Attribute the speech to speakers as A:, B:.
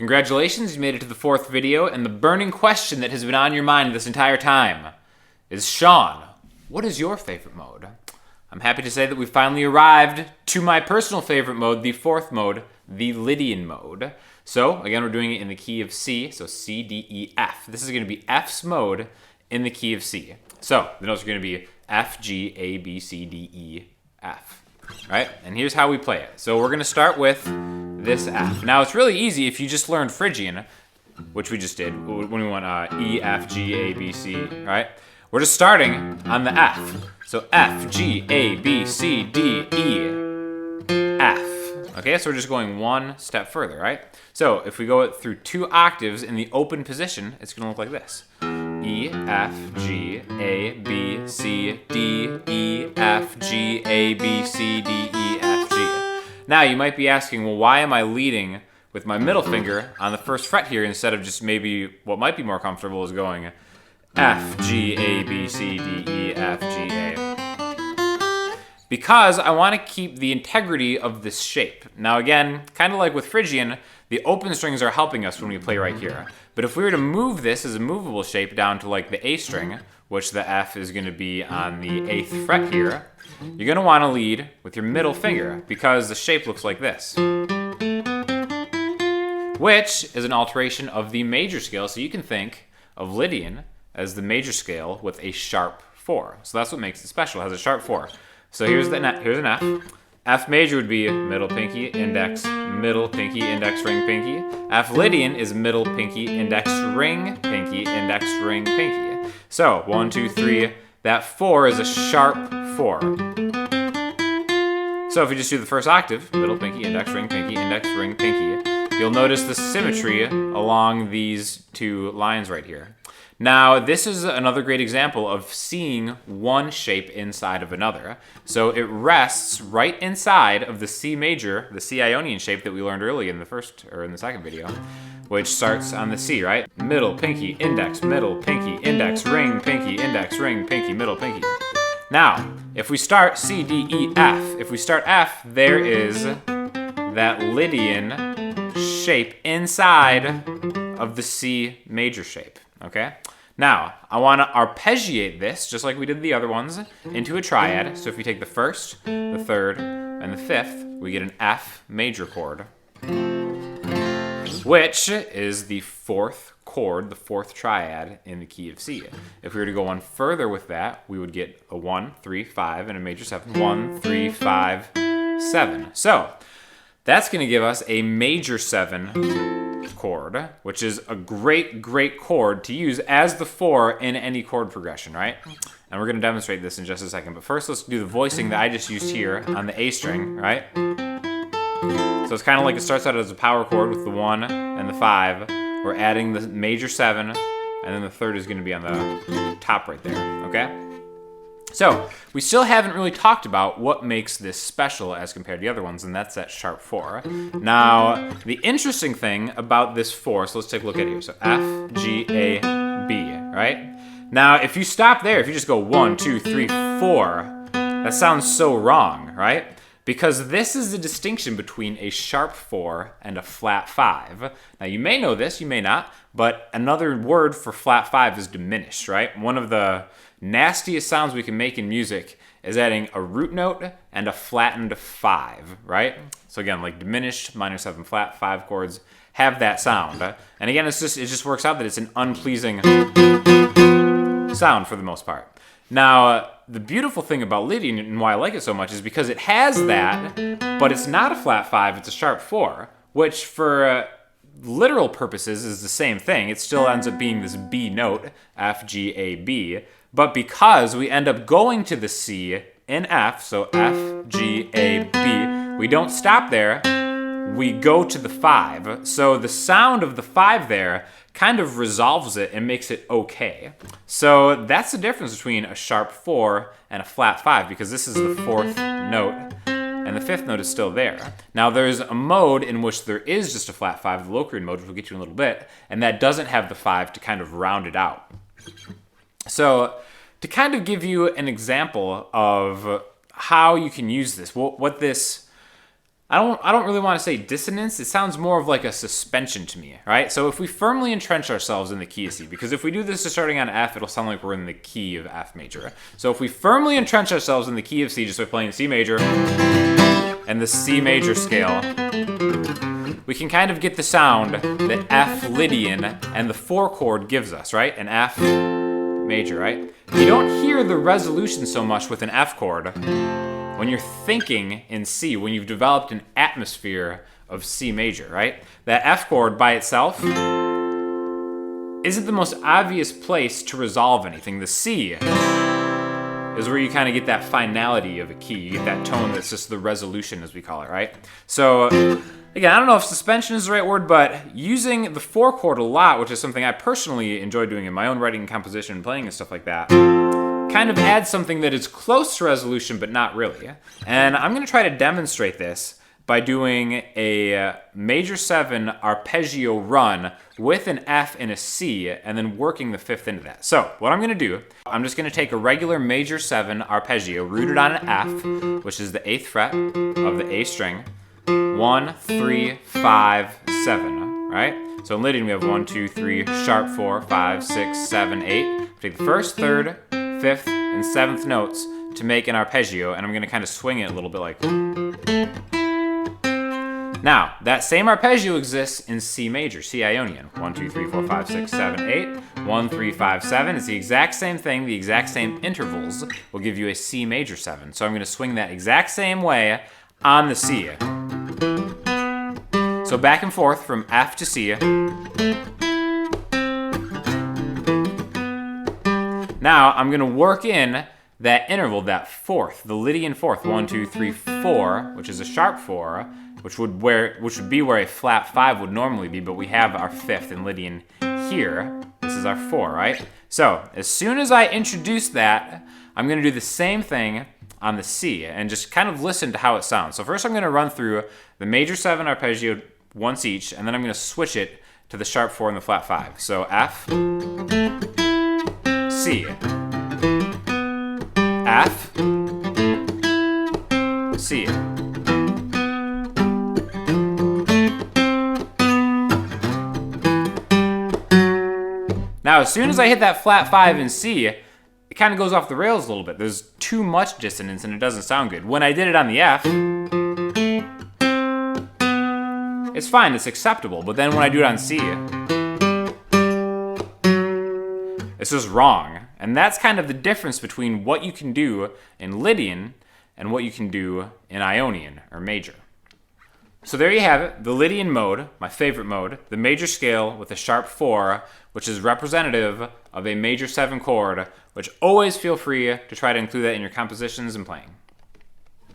A: Congratulations, you made it to the 4th video, and the burning question that has been on your mind this entire time is, Sean, what is your favorite mode? I'm happy to say that we finally arrived to my personal favorite mode, the 4th mode, the Lydian mode. So, again, we're doing it in the key of C, so C, D, E, F. This is going to be F's mode in the key of C. So, the notes are going to be F, G, A, B, C, D, E, F. All right, and here's how we play it. So we're going to start with this F. Now, it's really easy if you just learned Phrygian, which we just did when we went E, F, G, A, B, C, right? We're just starting on the F. So F, G, A, B, C, D, E, F. Okay, so we're just going one step further, right? So if we go through 2 octaves in the open position, it's going to look like this. E, F, G, A, B, C, D, E, F, G, A, B, C, D, E, F, G. Now, you might be asking, well, why am I leading with my middle finger on the 1st fret here instead of just maybe what might be more comfortable is going F, G, A, B, C, D, E, F, G, A. Because I want to keep the integrity of this shape. Now again, kind of like with Phrygian, the open strings are helping us when we play right here. But if we were to move this as a movable shape down to like the A string, which the F is going to be on the 8th fret here, you're going to want to lead with your middle finger because the shape looks like this. Which is an alteration of the major scale, so you can think of Lydian as the major scale with a sharp 4. So that's what makes it special, it has a sharp 4. So here's an F. F major would be middle, pinky, index, middle, pinky, index, ring, pinky. F Lydian is middle, pinky, index, ring, pinky, index, ring, pinky. So 1, 2, 3, that 4 is a sharp 4. So if we just do the 1st octave, middle, pinky, index, ring, pinky, you'll notice the symmetry along these 2 lines right here. Now, this is another great example of seeing one shape inside of another. So it rests right inside of the C major, the C Ionian shape that we learned early in the 2nd video, which starts on the C, right? Middle, pinky, index, middle, pinky, index, ring, pinky, index, ring, pinky, middle, pinky. Now, if we start C, D, E, F, if we start F, there is that Lydian shape inside of the C major shape, okay? Now, I want to arpeggiate this, just like we did the other ones, into a triad. So if we take the 1st, the 3rd, and the 5th, we get an F major chord, which is the 4th chord, the 4th triad in the key of C. If we were to go one further with that, we would get a 1, 3, 5, and a major 7. 1, 3, 5, 7. So that's going to give us a major 7 chord, which is a great chord to use as the 4 in any chord progression, right? And we're going to demonstrate this in just a second. But first, let's do the voicing that I just used here on the A string, right? So it's kind of like it starts out as a power chord with the 1 and the 5. We're adding the major 7, and then the 3rd is going to be on the top right there, okay? So, we still haven't really talked about what makes this special as compared to the other ones, and that's that sharp 4. Now, the interesting thing about this 4, so let's take a look at it here. So F, G, A, B, right? Now, if you stop there, if you just go 1, 2, 3, 4, that sounds so wrong, right? Because this is the distinction between a sharp 4 and a flat 5. Now, you may know this, you may not, but another word for flat 5 is diminished, right? One of the nastiest sounds we can make in music is adding a root note and a flattened 5, right? So again, like diminished, minor 7 flat, 5 chords have that sound. And again, it just works out that it's an unpleasing sound for the most part. Now, the beautiful thing about Lydian and why I like it so much is because it has that, but it's not a flat 5, it's a sharp 4, which for literal purposes is the same thing. It still ends up being this B note, F, G, A, B, but because we end up going to the C in F, so F, G, A, B, we don't stop there, we go to the 5. So the sound of the 5 there kind of resolves it and makes it okay. So that's the difference between a sharp 4 and a flat 5, because this is the 4th note, and the 5th note is still there. Now there's a mode in which there is just a flat 5, the Locrian mode, which we'll get to in a little bit, and that doesn't have the 5 to kind of round it out. So to kind of give you an example of how you can use this, what this I don't really want to say dissonance. It sounds more of like a suspension to me, right? So if we firmly entrench ourselves in the key of C, because if we do this starting on F, it'll sound like we're in the key of F major. So if we firmly entrench ourselves in the key of C just by playing C major and the C major scale, we can kind of get the sound that F Lydian and the 4 chord gives us, right? An F major, right? You don't hear the resolution so much with an F chord when you're thinking in C, when you've developed an atmosphere of C major, right? That F chord by itself isn't the most obvious place to resolve anything. The C is where you kind of get that finality of a key. You get that tone that's just the resolution, as we call it, right? So, again, I don't know if suspension is the right word, but using the 4 chord a lot, which is something I personally enjoy doing in my own writing and composition and playing and stuff like that, kind of adds something that is close to resolution, but not really. And I'm going to try to demonstrate this by doing a major 7 arpeggio run with an F and a C, and then working the 5th into that. So what I'm going to do, I'm just going to take a regular major 7 arpeggio rooted on an F, which is the 8th fret of the A string, 1, 3, 5, 7, right? So in Lydian we have 1, 2, 3, sharp 4, 5, 6, 7, 8. Take the 1st, 3rd, 5th, and 7th notes to make an arpeggio, and I'm going to kind of swing it a little bit like. Now, that same arpeggio exists in C major, C Ionian. 1, 2, 3, 4, 5, 6, 7, 8. 1, 3, 5, 7. It's the exact same thing, the exact same intervals will give you a C major 7. So I'm going to swing that exact same way on the C. So back and forth from F to C. Now I'm going to work in that interval, that 4th, the Lydian 4th, 1, 2, 3, 4, which is a sharp 4, which would be where a flat 5 would normally be, but we have our 5th in Lydian here. This is our 4, right? So as soon as I introduce that, I'm going to do the same thing on the C and just kind of listen to how it sounds. So first I'm going to run through the major 7 arpeggio once each, and then I'm going to switch it to the sharp 4 and the flat 5. So F, C, F, C. Now, as soon as I hit that flat 5 in C, it kind of goes off the rails a little bit. There's too much dissonance and it doesn't sound good. When I did it on the F, it's fine, it's acceptable. But then when I do it on C, it's just wrong. And that's kind of the difference between what you can do in Lydian and what you can do in Ionian, or major. So there you have it, the Lydian mode, my favorite mode, the major scale with a sharp 4, which is representative of a major 7 chord, which always feel free to try to include that in your compositions and playing.